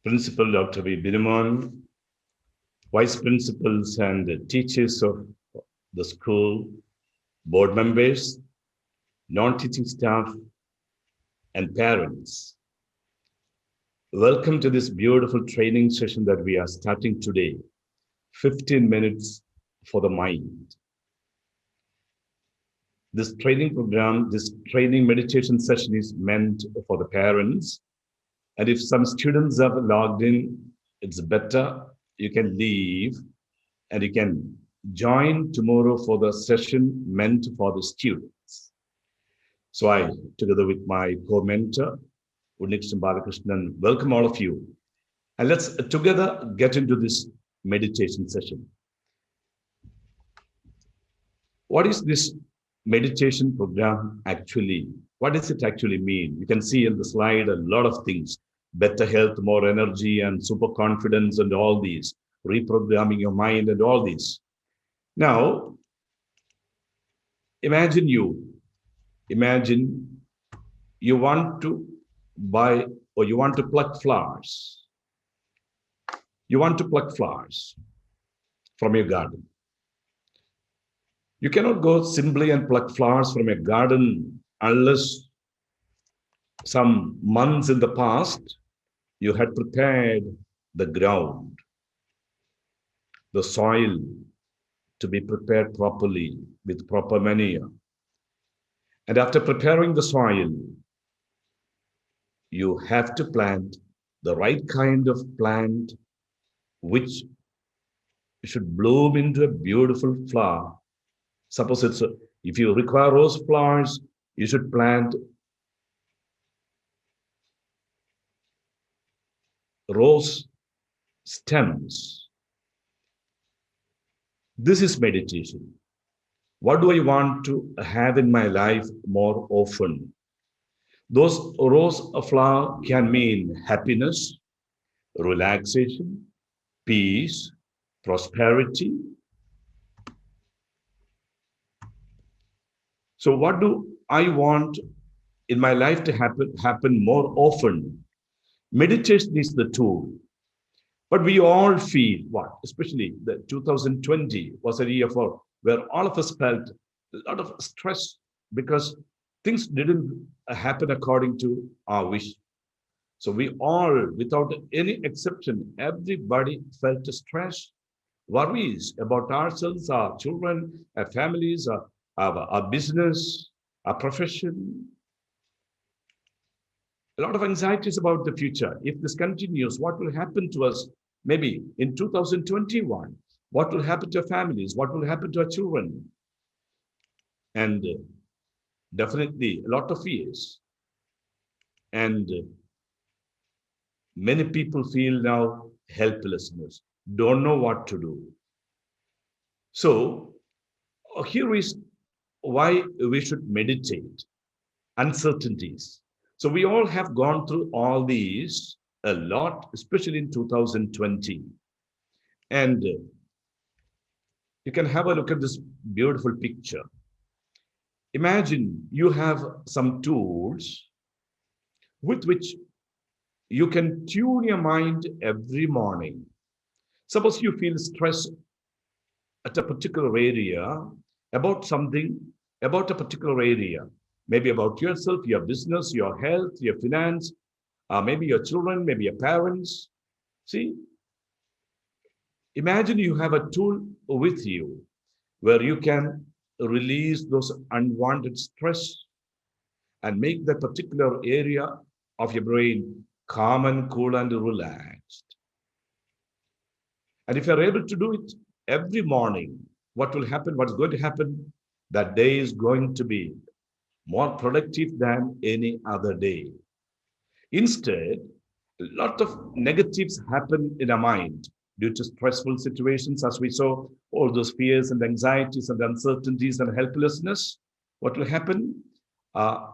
Principal Dr. V. Binimon, Vice Principals and teachers of the school, board members, non-teaching staff, and parents. Welcome to this beautiful training session that we are starting today, 15 minutes for the mind. This training program, this training meditation session is meant for the parents. And if some students have logged in, it's better you can leave and you can join tomorrow for the session meant for the students. So I, together with my co-mentor, Unnikrishnan Balakrishnan, welcome all of you. And let's together get into this meditation session. What is this meditation program actually? What does it actually mean? You can see in the slide a lot of things. Better health, more energy, and super confidence, and all these. Reprogramming your mind, and all these. Now, imagine you want to buy or you want to pluck flowers. You want to pluck flowers from your garden. You cannot go simply and pluck flowers from a garden unless some months in the past you had prepared the ground, the soil to be prepared properly with proper manure. And after preparing the soil, you have to plant the right kind of plant which should bloom into a beautiful flower. Suppose if you require rose flowers, you should plant rose stems. This is meditation. What do I want to have in my life more often? Those rose flower can mean happiness, relaxation, peace, prosperity. So what do I want in my life to happen more often? Meditation is the tool. But we all feel what? Especially the 2020 was a year for where all of us felt a lot of stress because things didn't happen according to our wish. So we all, without any exception, everybody felt stress, worries about ourselves, our children, our families, our business, our profession. A lot of anxieties about the future. If this continues, what will happen to us maybe in 2021? What will happen to our families? What will happen to our children? And definitely a lot of fears. And many people feel now helplessness, don't know what to do. So here is why we should meditate. Uncertainties. So we all have gone through all these a lot, especially in 2020. And you can have a look at this beautiful picture. Imagine you have some tools with which you can tune your mind every morning. Suppose you feel stress at a particular area about something, about a particular area, maybe about yourself, your business, your health, your finance, maybe your children, maybe your parents. See, imagine you have a tool with you where you can release those unwanted stress and make that particular area of your brain calm and cool and relaxed. And if you're able to do it every morning, what will happen? What's going to happen? That day is going to be more productive than any other day. Instead, a lot of negatives happen in our mind due to stressful situations, as we saw, all those fears and anxieties and uncertainties and helplessness. What will happen?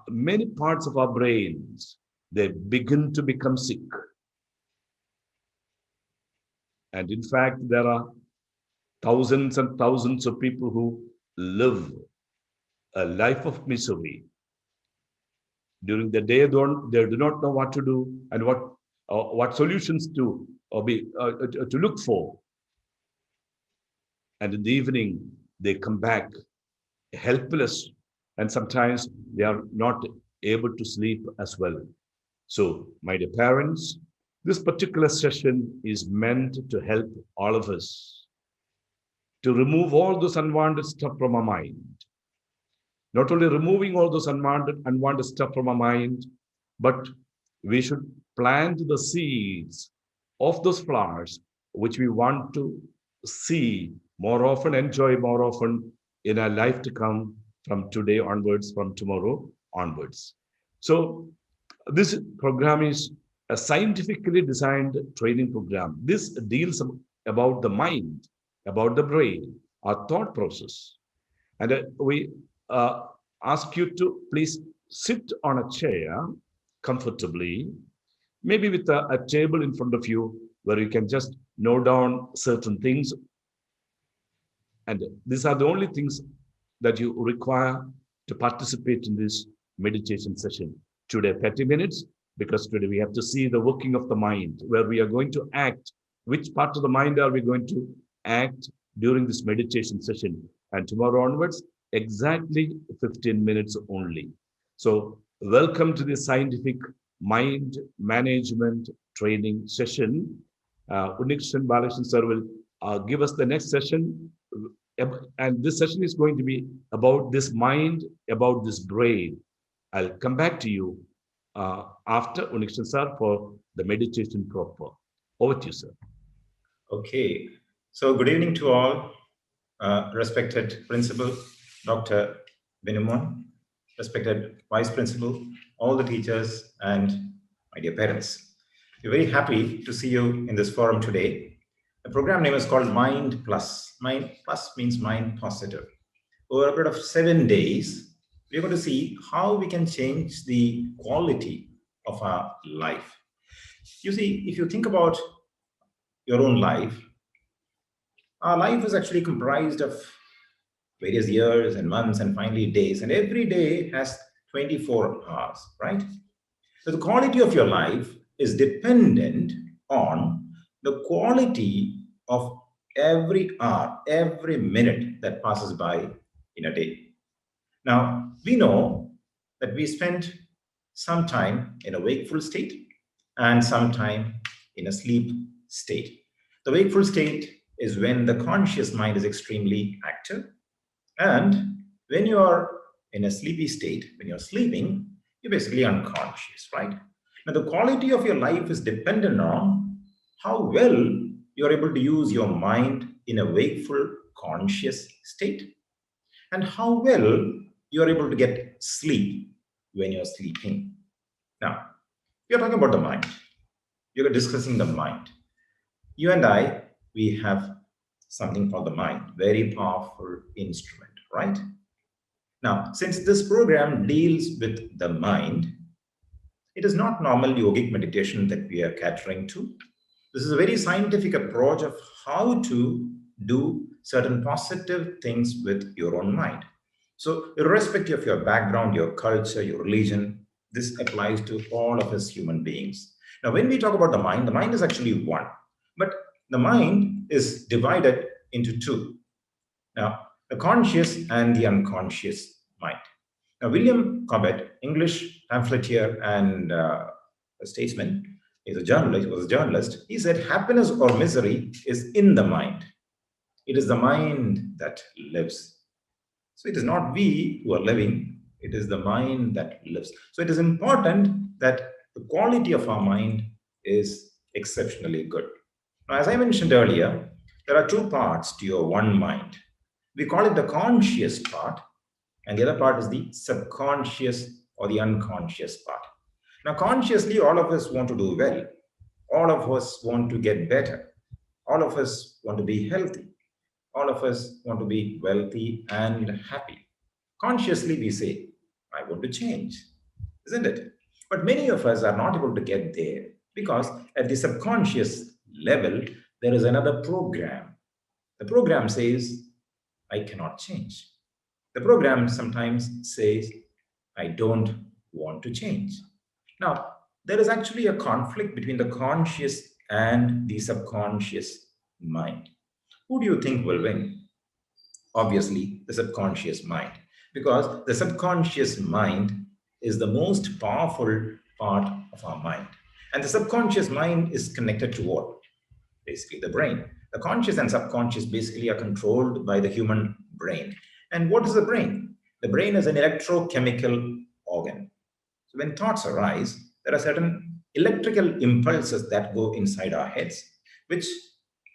Many parts of our brains, they begin to become sick. And in fact, there are thousands and thousands of people who live a life of misery. During the day, they do not know what to do and what solutions to look for. And in the evening, they come back helpless, and sometimes they are not able to sleep as well. So, my dear parents, this particular session is meant to help all of us to remove all those unwanted stuff from our mind. Not only removing all those unwanted stuff from our mind, but we should plant the seeds of those flowers which we want to see more often, enjoy more often in our life to come, from today onwards, from tomorrow onwards. So, this program is a scientifically designed training program. This deals about the mind, about the brain, our thought process. And we ask you to please sit on a chair comfortably, maybe with a table in front of you where you can just note down certain things. And these are the only things that you require to participate in this meditation session. Today, 30 minutes, because today we have to see the working of the mind, where we are going to act. Which part of the mind are we going to act during this meditation session? And tomorrow onwards, exactly 15 minutes only. So, welcome to the scientific mind management training session. Unikrishan Balakrishnan sir will give us the next session. And this session is going to be about this mind, about this brain. I'll come back to you after Unikrishan sir for the meditation proper. Over to you, sir. Okay. So, good evening to all. Respected Principal, Dr. Binimon, respected Vice Principal, all the teachers, and my dear parents. We're very happy to see you in this forum today. The program name is called Mind Plus. Mind Plus means mind positive. Over a period of 7 days, we're going to see how we can change the quality of our life. You see, if you think about your own life, our life is actually comprised of various years and months and finally days, and every day has 24 hours, right? So the quality of your life is dependent on the quality of every hour, every minute that passes by in a day. Now, we know that we spend some time in a wakeful state and some time in a sleep state. The wakeful state is when the conscious mind is extremely active. And when you are in a sleepy state, when you're sleeping, you're basically unconscious, right? Now, the quality of your life is dependent on how well you're able to use your mind in a wakeful, conscious state, and how well you're able to get sleep when you're sleeping. Now, we're talking about the mind. You're discussing the mind. You and I, we have something called the mind, very powerful instrument, right? Now, since this program deals with the mind, it is not normal yogic meditation that we are catering to. This is a very scientific approach of how to do certain positive things with your own mind. So, irrespective of your background, your culture, your religion, this applies to all of us human beings. Now, when we talk about the mind is actually one, but the mind is divided into two. Now, the conscious and the unconscious mind. Now, William Cobbett, English pamphleteer and a statesman, is a journalist. He was a journalist. He said, "Happiness or misery is in the mind. It is the mind that lives." So it is not we who are living; it is the mind that lives. So it is important that the quality of our mind is exceptionally good. Now, as I mentioned earlier, there are two parts to your one mind. We call it the conscious part, and the other part is the subconscious or the unconscious part. Now, consciously, all of us want to do well. All of us want to get better. All of us want to be healthy. All of us want to be wealthy and happy. Consciously, we say, "I want to change," isn't it? But many of us are not able to get there because at the subconscious level, there is another program. The program says, "I cannot change." The program sometimes says, "I don't want to change." Now, there is actually a conflict between the conscious and the subconscious mind. Who do you think will win? Obviously, the subconscious mind, because the subconscious mind is the most powerful part of our mind. And the subconscious mind is connected to what? Basically, the brain. The conscious and subconscious basically are controlled by the human brain. And what is the brain? The brain is an electrochemical organ. So when thoughts arise, there are certain electrical impulses that go inside our heads, which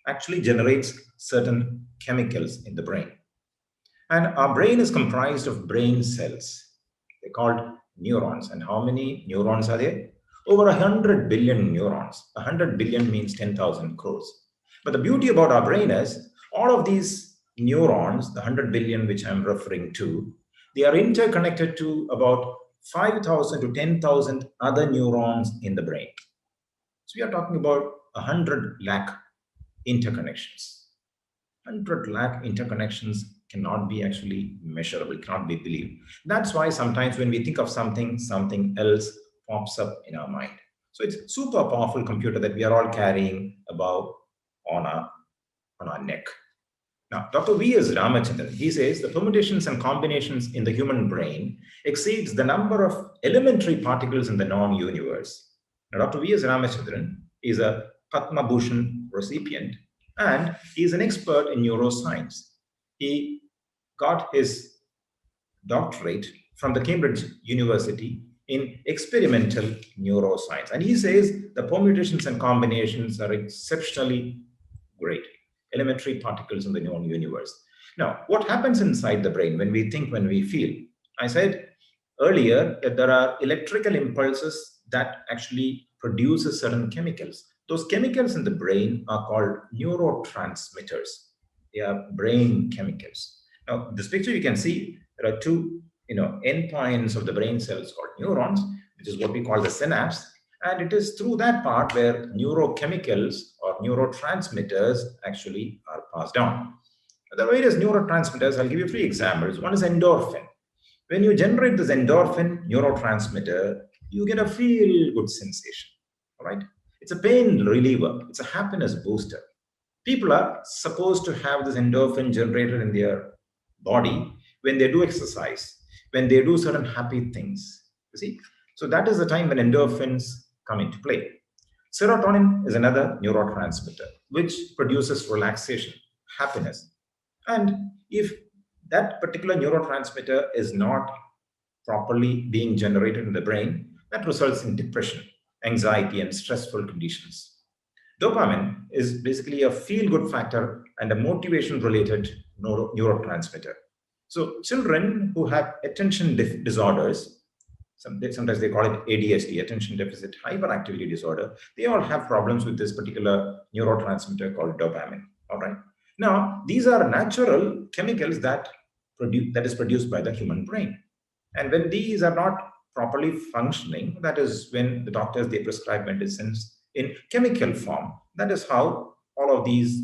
actually generates certain chemicals in the brain. And our brain is comprised of brain cells. They're called neurons. And how many neurons are there? Over 100 billion neurons. 100 billion means 10,000 crores. But the beauty about our brain is all of these neurons, the 100 billion which I'm referring to, they are interconnected to about 5,000 to 10,000 other neurons in the brain. So we are talking about 100 lakh interconnections. 100 lakh interconnections cannot be actually measurable, cannot be believed. That's why sometimes when we think of something, something else pops up in our mind. So it's super powerful computer that we are all carrying above on our neck. Now, Dr. V.S. Ramachandran, he says the permutations and combinations in the human brain exceeds the number of elementary particles in the known universe. Now, Dr. V.S. Ramachandran is a Padma Bhushan recipient and he is an expert in neuroscience. He got his doctorate from the Cambridge University in experimental neuroscience. And he says the permutations and combinations are exceptionally great. Elementary particles in the known universe. Now, what happens inside the brain when we think, when we feel? I said earlier that there are electrical impulses that actually produces certain chemicals. Those chemicals in the brain are called neurotransmitters. They are brain chemicals. Now, this picture you can see there are two endpoints of the brain cells called neurons, which is what we call the synapse. And it is through that part where neurochemicals or neurotransmitters actually are passed on. The various neurotransmitters, I'll give you three examples. One is endorphin. When you generate this endorphin neurotransmitter, you get a feel-good sensation. All right? It's a pain reliever. It's a happiness booster. People are supposed to have this endorphin generated in their body when they do exercise, when they do certain happy things. You see? So that is the time when endorphins come into play. Serotonin is another neurotransmitter which produces relaxation, happiness. And if that particular neurotransmitter is not properly being generated in the brain, that results in depression, anxiety, and stressful conditions. Dopamine is basically a feel-good factor and a motivation-related neurotransmitter. So children who have attention disorders, sometimes they call it ADHD, attention deficit hyperactivity disorder, they all have problems with this particular neurotransmitter called dopamine. All right. Now, these are natural chemicals that is produced by the human brain. And when these are not properly functioning, that is when the doctors, they prescribe medicines in chemical form. That is how all of these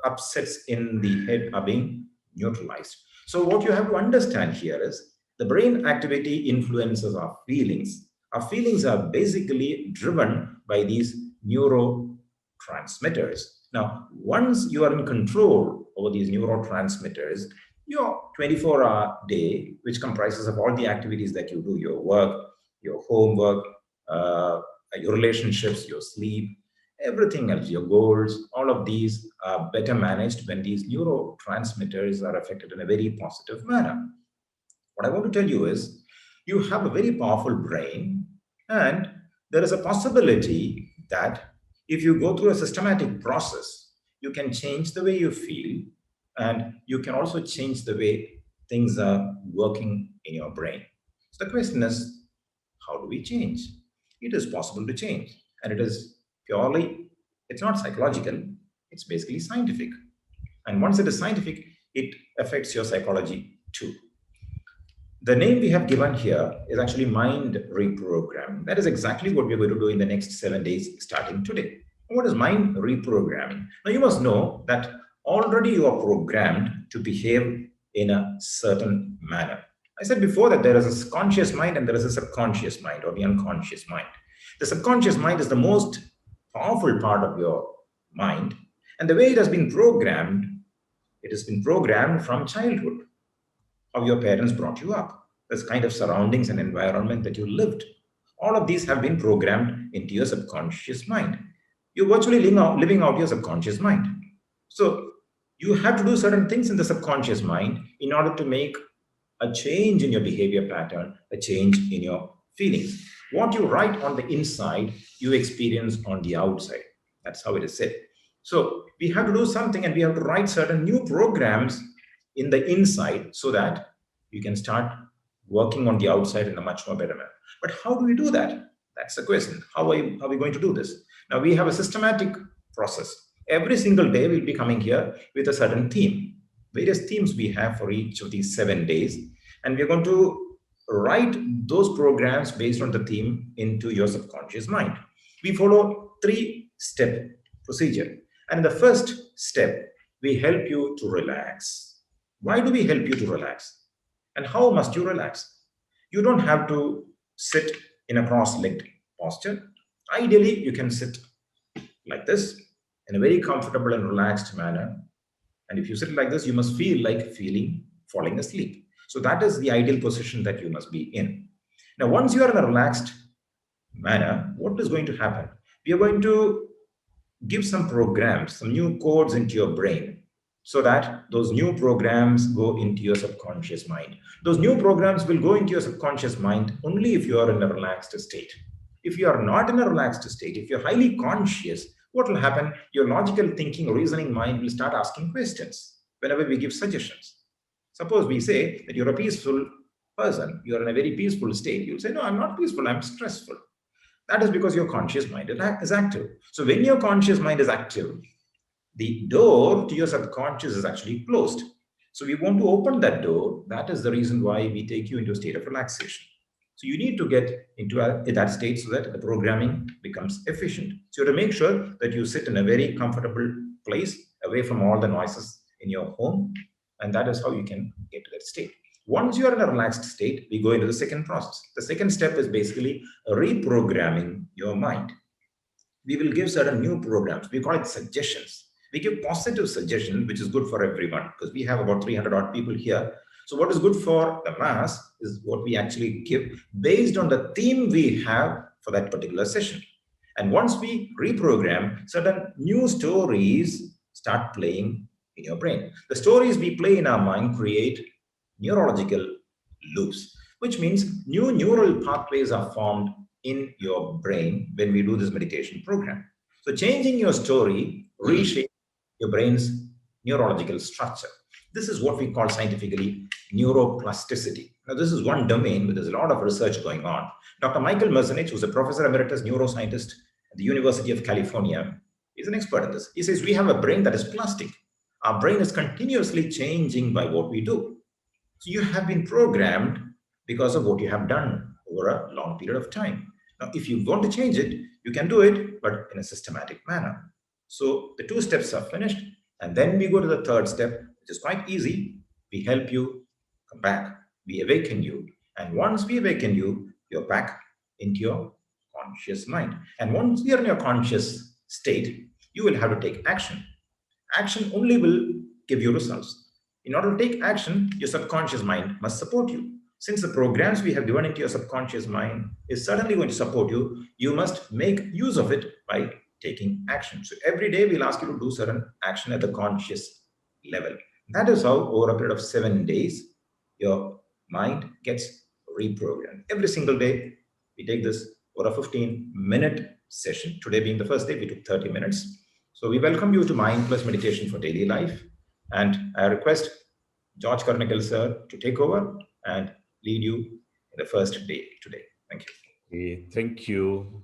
upsets in the head are being neutralized. So what you have to understand here is the brain activity influences our feelings. Our feelings are basically driven by these neurotransmitters. Now, once you are in control over these neurotransmitters, your 24-hour day, which comprises of all the activities that you do, your work, your homework, your relationships, your sleep, everything else, your goals, all of these are better managed when these neurotransmitters are affected in a very positive manner. What I want to tell you is you have a very powerful brain, and there is a possibility that if you go through a systematic process, you can change the way you feel, and you can also change the way things are working in your brain. So the question is, how do we change? It is possible to change, and it is purely, it's not psychological, it's basically scientific. And once it is scientific, it affects your psychology too. The name we have given here is actually mind reprogramming. That is exactly what we're going to do in the next 7 days starting today. What is mind reprogramming? Now, you must know that already you are programmed to behave in a certain manner. I said before that there is a conscious mind and there is a subconscious mind or the unconscious mind. The subconscious mind is the most powerful part of your mind. And the way it has been programmed from childhood, how your parents brought you up, the kind of surroundings and environment that you lived. All of these have been programmed into your subconscious mind. You're virtually living out your subconscious mind. So you have to do certain things in the subconscious mind in order to make a change in your behavior pattern, a change in your feelings. What you write on the inside, you experience on the outside. That's how it is said. So we have to do something and we have to write certain new programs in the inside so that you can start working on the outside in a much more better manner. But how do we do that? That's the question. How are we going to do this? Now we have a systematic process. Every single day we'll be coming here with a certain theme. Various themes we have for each of these 7 days. And we're going to write those programs based on the theme into your subconscious mind. We follow 3-step procedure. And in the first step, we help you to relax. Why do we help you to relax? And how must you relax? You don't have to sit in a cross-legged posture. Ideally, you can sit like this in a very comfortable and relaxed manner. And if you sit like this, you must feel like falling asleep. So that is the ideal position that you must be in. Now, once you are in a relaxed manner, what is going to happen? We are going to give some programs, some new codes into your brain so that those new programs go into your subconscious mind. Those new programs will go into your subconscious mind only if you are in a relaxed state. If you are not in a relaxed state, if you're highly conscious, what will happen? Your logical thinking, reasoning mind will start asking questions whenever we give suggestions. Suppose we say that you're a peaceful person, you're in a very peaceful state. You'll say, no, I'm not peaceful, I'm stressful. That is because your conscious mind is active. So when your conscious mind is active, the door to your subconscious is actually closed. So we want to open that door. That is the reason why we take you into a state of relaxation. So you need to get into that state so that the programming becomes efficient. So you have to make sure that you sit in a very comfortable place away from all the noises in your home. And that is how you can get to that state. Once you are in a relaxed state, we go into the second process. The second step is basically reprogramming your mind. We will give certain new programs. We call it suggestions. We give positive suggestions, which is good for everyone because we have about 300 odd people here. So what is good for the mass is what we actually give based on the theme we have for that particular session. And once we reprogram, certain new stories start playing in your brain. The stories we play in our mind create neurological loops, which means new neural pathways are formed in your brain when we do this meditation program. So changing your story reshapes your brain's neurological structure. This is what we call scientifically neuroplasticity. Now, this is one domain where there's a lot of research going on. Dr. Michael Merzenich, who's a professor emeritus neuroscientist at the University of California, is an expert in this. He says we have a brain that is plastic. Our brain is continuously changing by what we do. So you have been programmed because of what you have done over a long period of time. Now, if you want to change it, you can do it, but in a systematic manner. So the 2 steps are finished. And then we go to the 3rd step, which is quite easy. We help you come back. We awaken you. And once we awaken you, you're back into your conscious mind. And once you're in your conscious state, you will have to take action. Action only will give you results. In order to take action, your subconscious mind must support you. Since the programs we have given into your subconscious mind is certainly going to support you, you must make use of it by taking action. So every day we'll ask you to do certain action at the conscious level. That is how over a period of 7 days, your mind gets reprogrammed. Every single day, we take this for a 15-minute session. Today being the first day, we took 30 minutes. So we welcome you to Mind Plus Meditation for Daily Life. And I request George Carnicle, sir, to take over and lead you in the first day today. Thank you. Okay, thank you.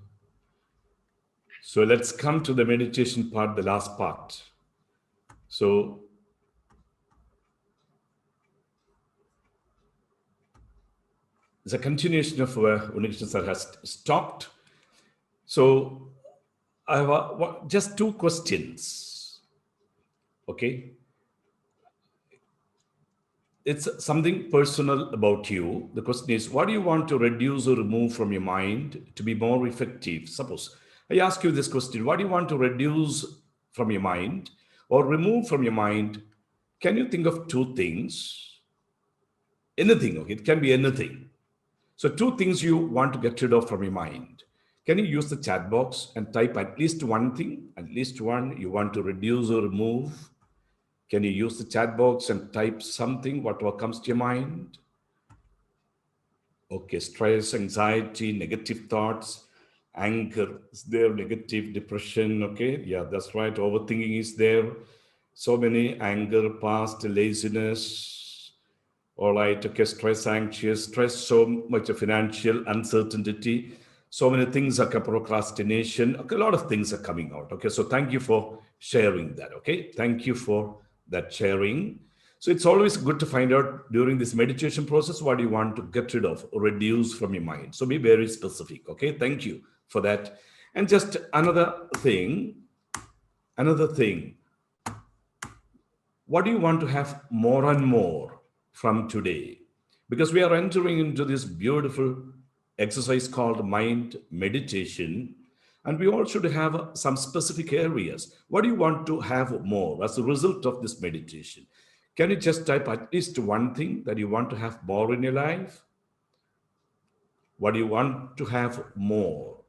So let's come to the meditation part, the last part. So the continuation of where Unikrishna sir has stopped. So I have just 2 questions. Okay. it's something personal about you. The question is, what do you want to reduce or remove from your mind to be more effective? Suppose I ask you this question, what do you want to reduce from your mind or remove from your mind? Can you think of two things? Anything, okay? It can be anything. So, two things you want to get rid of from your mind. Can you use the chat box and type at least one thing, at least one you want to reduce or remove? Can you use the chat box and type something, whatever comes to your mind? Okay, stress, anxiety, negative thoughts, anger is there, negative depression. Okay, yeah, that's right. Overthinking is there. So many anger, past, laziness. All right, okay, stress, anxious, stress, so much of financial uncertainty. So many things are procrastination. Okay, a lot of things are coming out. Okay, so thank you for sharing that. Okay, thank you for that sharing. So it's always good to find out during this meditation process what you want to get rid of or reduce from your mind. So be very specific. Okay, thank you for that. And just another thing, what do you want to have more and more from today? Because we are entering into this beautiful exercise called mind meditation, and we all should have some specific areas. What do you want to have more as a result of this meditation? Can you just type at least one thing that you want to have more in your life? What do you want to have more?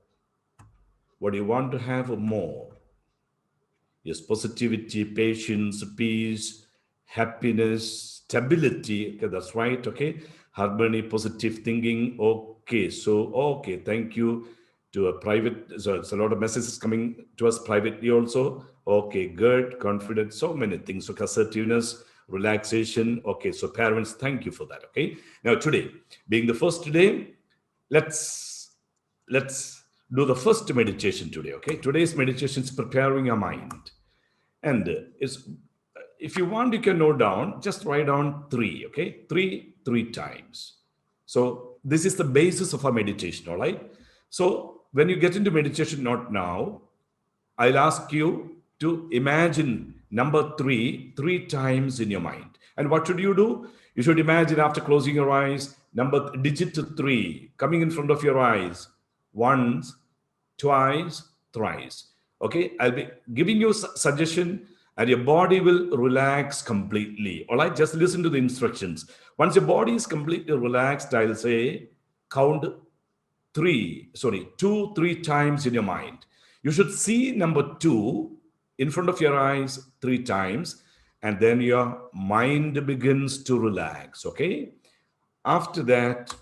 What do you want to have more? Yes, positivity, patience, peace, happiness, stability. Okay, that's right. Okay, harmony, positive thinking. Okay, so okay, thank you to a private. So it's a lot of messages coming to us privately also. Okay, good, confident, so many things. So assertiveness, relaxation. Okay, so parents, thank you for that. Okay, now today being the first day, let's do the first meditation today. Okay, today's meditation is preparing your mind, and it's, if you want, you can note down, just write down three. Okay, three times. So this is the basis of our meditation. All right, so when you get into meditation, not now, I'll ask you to imagine number three times in your mind. And what should you do? You should imagine, after closing your eyes, number digit three coming in front of your eyes once, twice, thrice. Okay, I'll be giving you suggestion, and your body will relax completely. All right, just listen to the instructions. Once your body is completely relaxed, I'll say count two, three times in your mind. You should see number two in front of your eyes three times, and then your mind begins to relax. Okay. After that,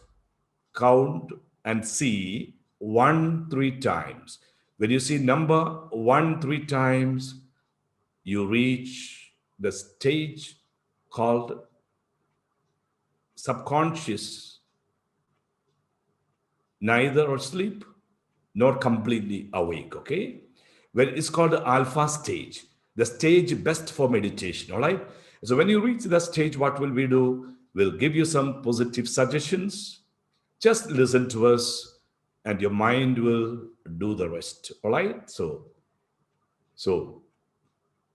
count and see one, three times. When you see number one, three times, you reach the stage called subconscious, neither asleep nor completely awake. Okay, well, it's called the alpha stage, the stage best for meditation. All right, so when you reach the stage, what will we do? We'll give you some positive suggestions. Just listen to us, and your mind will do the rest. All right, so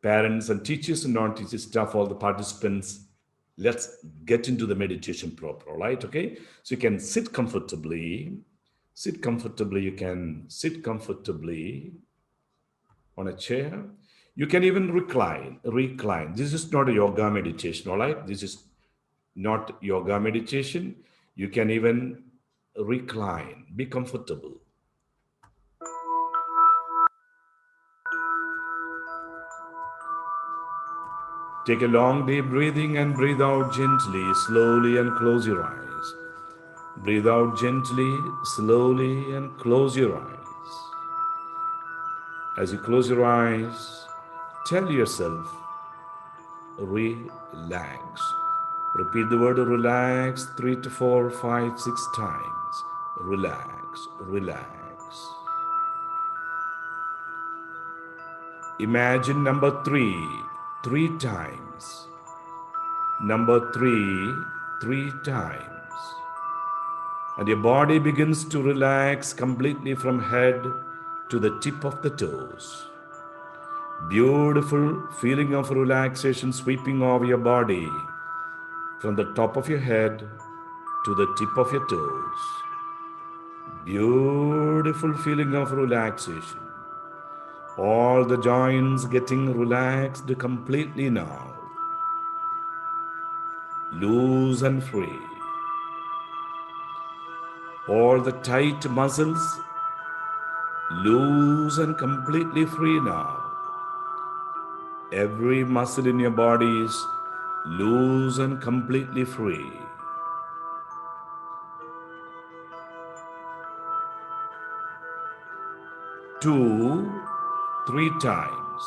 parents and teachers and non-teachers, staff, all the participants, let's get into the meditation proper. All right, okay, so you can sit comfortably. Sit comfortably. You can sit comfortably on a chair. You can even recline. This is not a yoga meditation. All right, this is not yoga meditation. You can even recline. Be comfortable. Take a long deep breathing and breathe out gently, slowly, and close your eyes. Breathe out gently, slowly, and close your eyes. As you close your eyes, tell yourself, relax. Repeat the word relax 3 to 4, 5, 6 times. Relax, relax. Imagine number three times. Number three times. And your body begins to relax completely from head to the tip of the toes. Beautiful feeling of relaxation sweeping over your body from the top of your head to the tip of your toes. Beautiful feeling of relaxation. All the joints getting relaxed completely now. Loose and free. All the tight muscles loose and completely free now. Every muscle in your body is loose and completely free. 2, 3 times.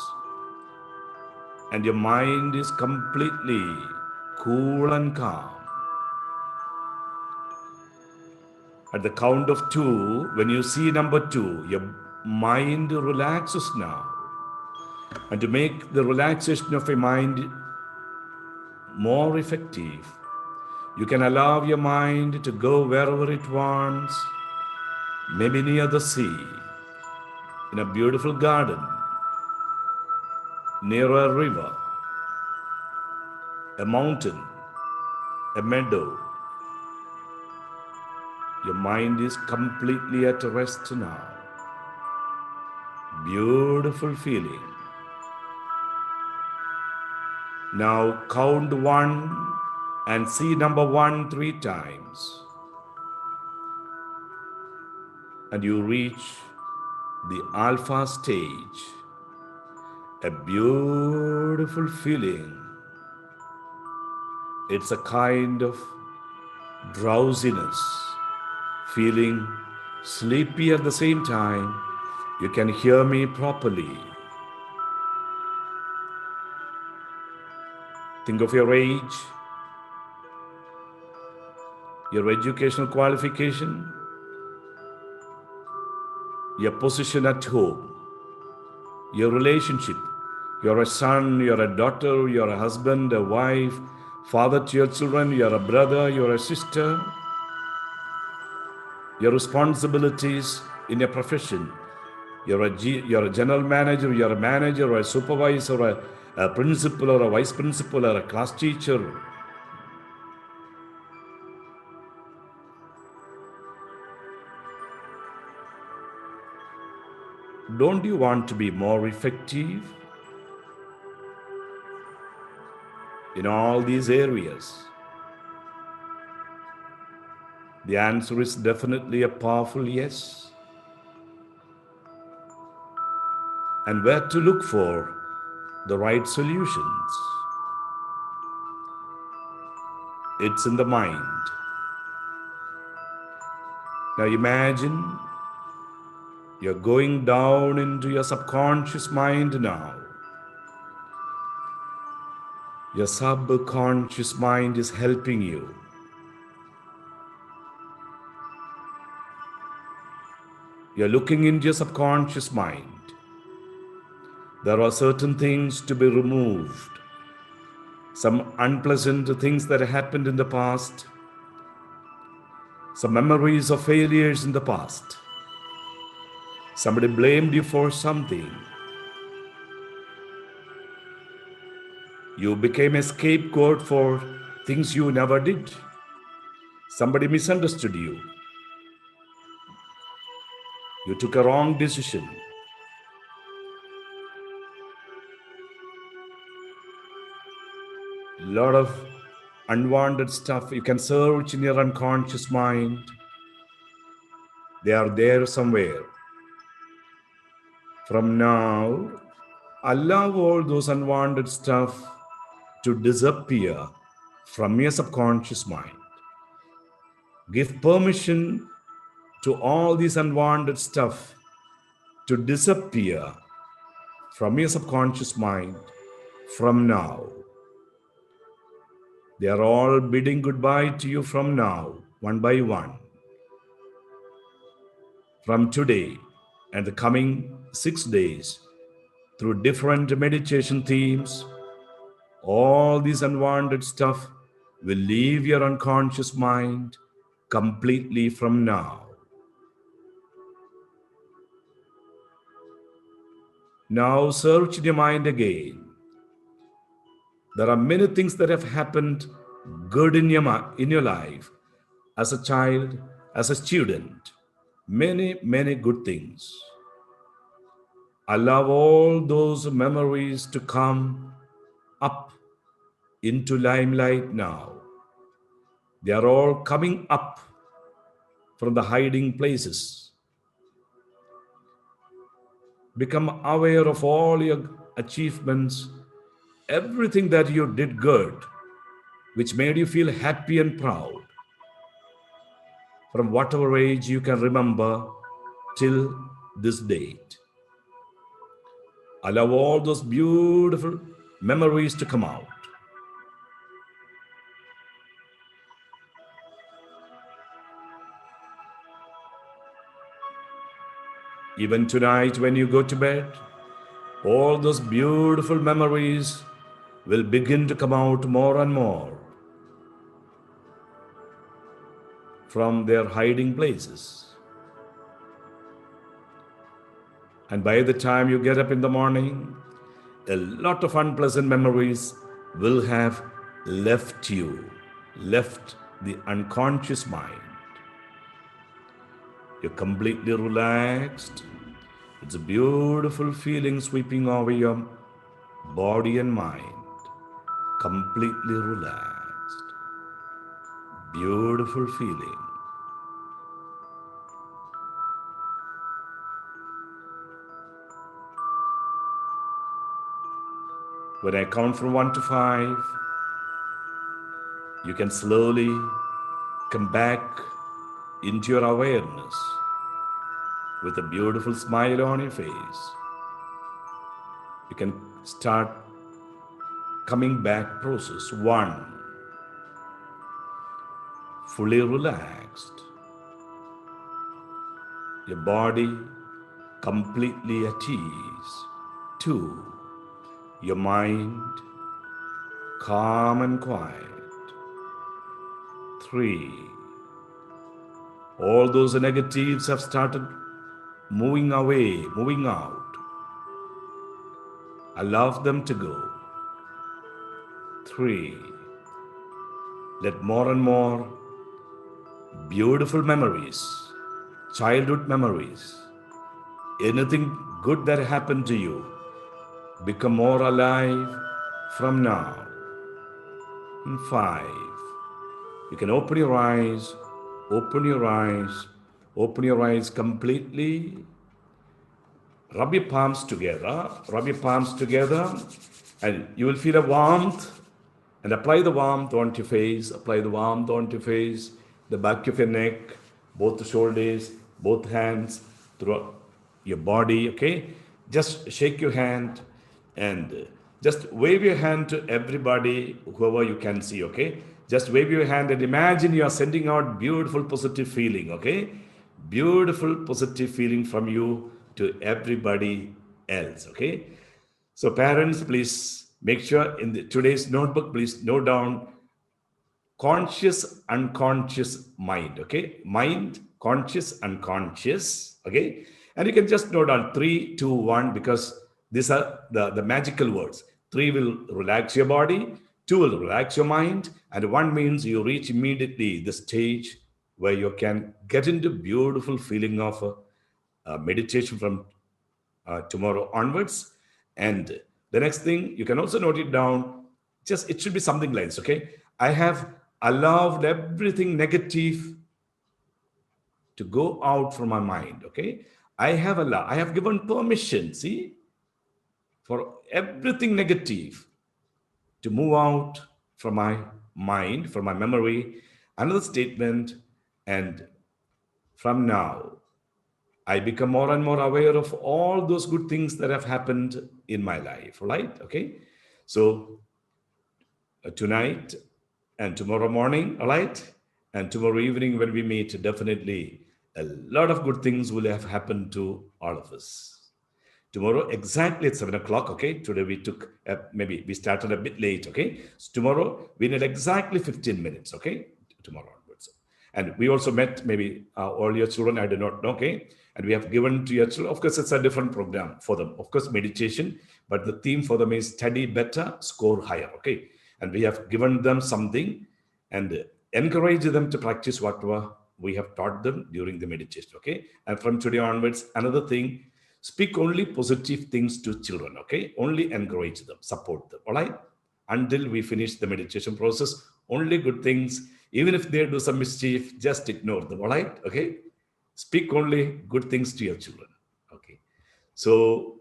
And your mind is completely cool and calm. At the count of 2, when you see number 2, your mind relaxes now. And to make the relaxation of your mind more effective, you can allow your mind to go wherever it wants, maybe near the sea, in a beautiful garden, near a river, a mountain, a meadow. Your mind is completely at rest now. Beautiful feeling. Now count 1 and see number 1 3 times. And you reach the alpha stage. A beautiful feeling. It's a kind of drowsiness, feeling sleepy at the same time. You can hear me properly. Think of your age, your educational qualification, your position at home, your relationship. You're a son, you're a daughter, you're a husband, a wife, father to your children, you're a brother, you're a sister. Your responsibilities in your profession. You're a general manager, you're a manager, or a supervisor, or a principal, or a vice principal, or a class teacher. Don't you want to be more effective in all these areas? The answer is definitely a powerful yes. And where to look for the right solutions? It's in the mind. Now imagine you're going down into your subconscious mind now. Your subconscious mind is helping you. You're looking into your subconscious mind. There are certain things to be removed. Some unpleasant things that happened in the past. Some memories of failures in the past. Somebody blamed you for something. You became a scapegoat for things you never did. Somebody misunderstood you. You took a wrong decision. A lot of unwanted stuff. You can search in your unconscious mind. They are there somewhere. From now, allow all those unwanted stuff to disappear from your subconscious mind. Give permission to all this unwanted stuff to disappear from your subconscious mind from now. They are all bidding goodbye to you from now, one by one. From today and the coming 6 days, through different meditation themes, all this unwanted stuff will leave your unconscious mind completely from now. Now search in your mind again. There are many things that have happened good in your life as a child, as a student. Many good things. Allow all those memories to come up into limelight now. They are all coming up from the hiding places. Become aware of all your achievements, everything that you did good, which made you feel happy and proud from whatever age you can remember till this date. Allow all those beautiful memories to come out. Even tonight, when you go to bed, all those beautiful memories will begin to come out more and more from their hiding places. And by the time you get up in the morning, a lot of unpleasant memories will have left you, left the unconscious mind. You're completely relaxed. It's a beautiful feeling sweeping over your body and mind. Completely relaxed. Beautiful feeling. When I count from 1 to 5, you can slowly come back into your awareness with a beautiful smile on your face. You can start coming back process. 1, fully relaxed. Your body completely at ease. 2, your mind calm and quiet. 3, all those negatives have started moving away, moving out. Allow them to go. 3, let more and more beautiful memories, childhood memories, anything good that happened to you, become more alive from now. And 5, you can open your eyes, open your eyes, open your eyes completely. Rub your palms together, and you will feel a warmth. And apply the warmth onto your face, the back of your neck, both the shoulders, both hands, through your body, okay? Just shake your hand and just wave your hand to everybody, whoever you can see, okay? Just wave your hand and imagine you are sending out beautiful positive feeling, okay? Beautiful positive feeling from you to everybody else, okay? So parents, please make sure in today's notebook, please note down conscious, unconscious mind, okay? Mind, conscious, unconscious, okay? And you can just note down 3, 2, 1 because these are the magical words. 3 will relax your body, 2 will relax your mind, and 1 means you reach immediately the stage where you can get into beautiful feeling of meditation from tomorrow onwards. And the next thing, you can also note it down. Just it should be something like this, okay? I have allowed everything negative to go out from my mind, okay? I have given permission, see, for everything negative to move out from my mind, from my memory. Another statement, and from now, I become more and more aware of all those good things that have happened in my life, right? Okay. So tonight and tomorrow morning, all right? And tomorrow evening when we meet, definitely a lot of good things will have happened to all of us. Tomorrow, exactly at 7 o'clock, okay? Today we took, maybe we started a bit late, okay? So tomorrow we need exactly 15 minutes, okay? Tomorrow onwards. And we also met maybe all your children, I do not know, okay? And we have given to your children, of course, it's a different program for them. Of course, meditation, but the theme for them is study better, score higher, okay? And we have given them something and encourage them to practice whatever we have taught them during the meditation. Okay. And from today onwards, another thing, speak only positive things to children. Okay. Only encourage them, support them. All right. Until we finish the meditation process, only good things. Even if they do some mischief, just ignore them. All right. Okay. Speak only good things to your children. Okay. So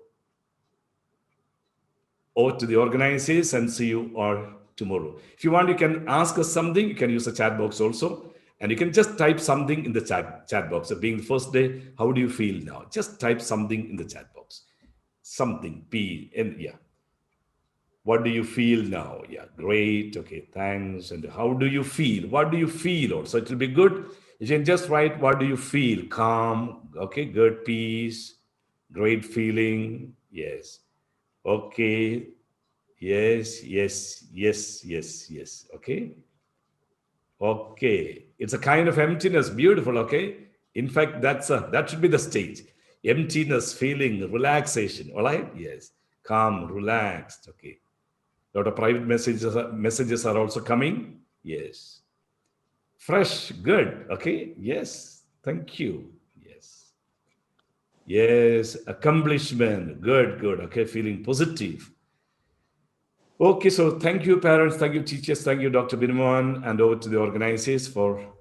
over to the organizers and see you all tomorrow. If you want, you can ask us something. You can use the chat box also. And you can just type something in the chat box. So being the first day, how do you feel now? Just type something in the chat box. Something, P, and yeah. What do you feel now? Yeah, great. Okay, thanks. And how do you feel? What do you feel also? It will be good. You can just write, what do you feel? Calm. Okay, good. Peace. Great feeling. Yes. Okay. Yes, yes, yes, yes, yes. Okay. Okay. It's a kind of emptiness. Beautiful. Okay. In fact, that should be the stage. Emptiness, feeling, relaxation. All right. Yes. Calm, relaxed. Okay. A lot of private messages are also coming. Yes. Fresh. Good. Okay. Yes. Thank you. Yes. Yes. Accomplishment. Good. Good. Okay. Feeling positive. Okay, so thank you, parents, thank you, teachers, thank you, Dr. Binman, and over to the organizers for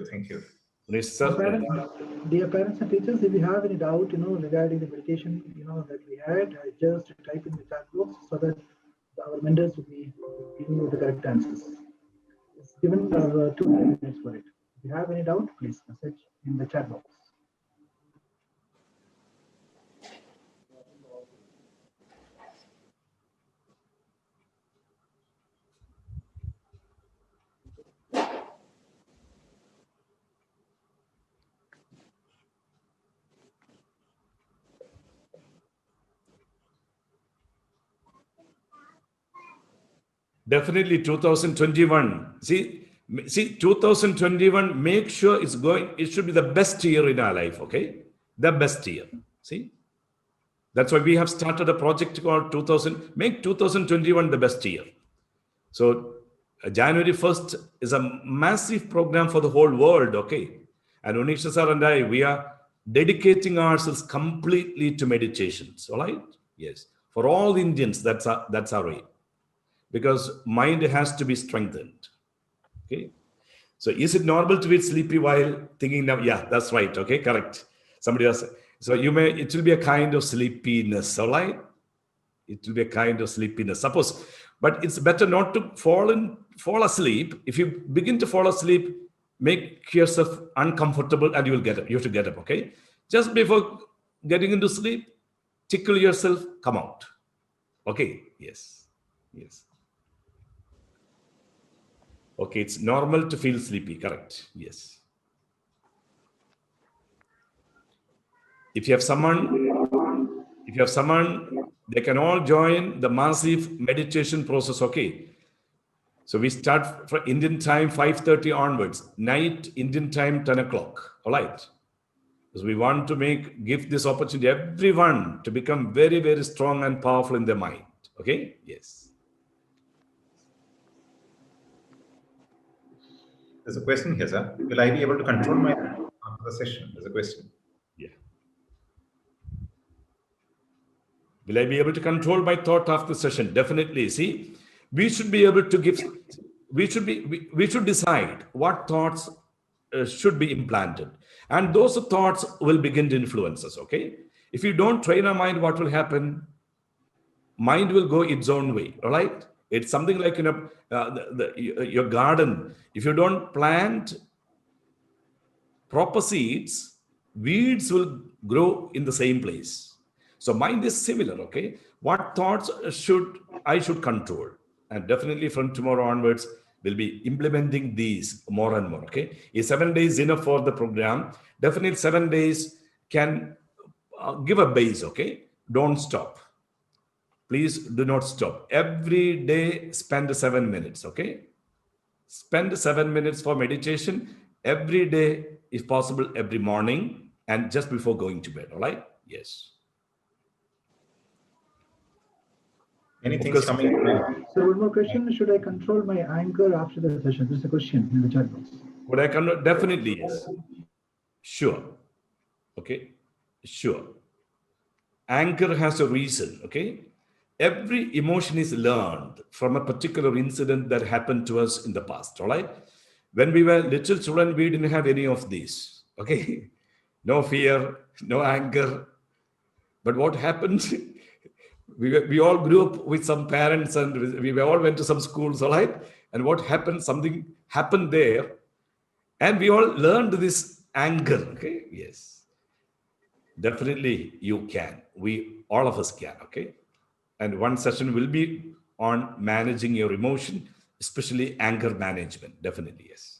Thank you. Manish Dear sir. And parents, dear parents and teachers, if you have any doubt, regarding the meditation, that we had, just type in the chat box so that our mentors will be giving you the correct answers. It's given 2 minutes for it. If you have any doubt, please message in the chat box. definitely 2021. See, 2021, make sure it should be the best year in our life, okay? The best year. See? That's why we have started a project called 2000, make 2021 the best year. So January 1st is a massive program for the whole world, okay? And Unisha sir and I, we are dedicating ourselves completely to meditations, all right? Yes. For all the Indians, that's our aim. Because mind has to be strengthened, okay? So is it normal to be sleepy while thinking now? Yeah, that's right, okay, correct. Somebody else. So it will be a kind of sleepiness, all right? It will be a kind of sleepiness. Suppose, but it's better not to fall asleep. If you begin to fall asleep, make yourself uncomfortable and you will get up. You have to get up, okay? Just before getting into sleep, tickle yourself, come out. Okay, yes, yes. Okay, it's normal to feel sleepy, correct? Yes. If you have someone, they can all join the massive meditation process, okay? So we start for Indian time 5:30 onwards, night Indian time 10 o'clock. All right. Because we want to give this opportunity everyone to become very, very strong and powerful in their mind. Okay? Yes. There's a question here, sir. Will I be able to control my after the session? There's a question. Yeah. Will I be able to control my thought after the session? Definitely. See, we should be able to give, we should decide what thoughts should be implanted. And those thoughts will begin to influence us, okay? If you don't train our mind, what will happen? Mind will go its own way, all right? It's something like, your garden. If you don't plant proper seeds, weeds will grow in the same place. So mind is similar, okay? What thoughts should control? And definitely from tomorrow onwards, we'll be implementing these more and more, okay? Is 7 days enough for the program? Definitely 7 days can give a base, okay? Don't stop. Please do not stop. Every day, spend 7 minutes, okay? Spend 7 minutes for meditation every day, if possible, every morning and just before going to bed. All right? Yes. Anything's Focus. coming to mind? So one more question: should I control my anger after the session? This is a question in the chat box. Would I convert? Definitely yes. Sure. Okay. Sure. Anger has a reason. Okay. Every emotion is learned from a particular incident that happened to us in the past. All right. When we were little children, we didn't have any of these. Okay. No fear, no anger. But what happened? We all grew up with some parents and we all went to some schools, all right? And what happened? Something happened there. And we all learned this anger. Okay. Yes. Definitely you can. All of us can. Okay. And one session will be on managing your emotion, especially anger management. Definitely, yes.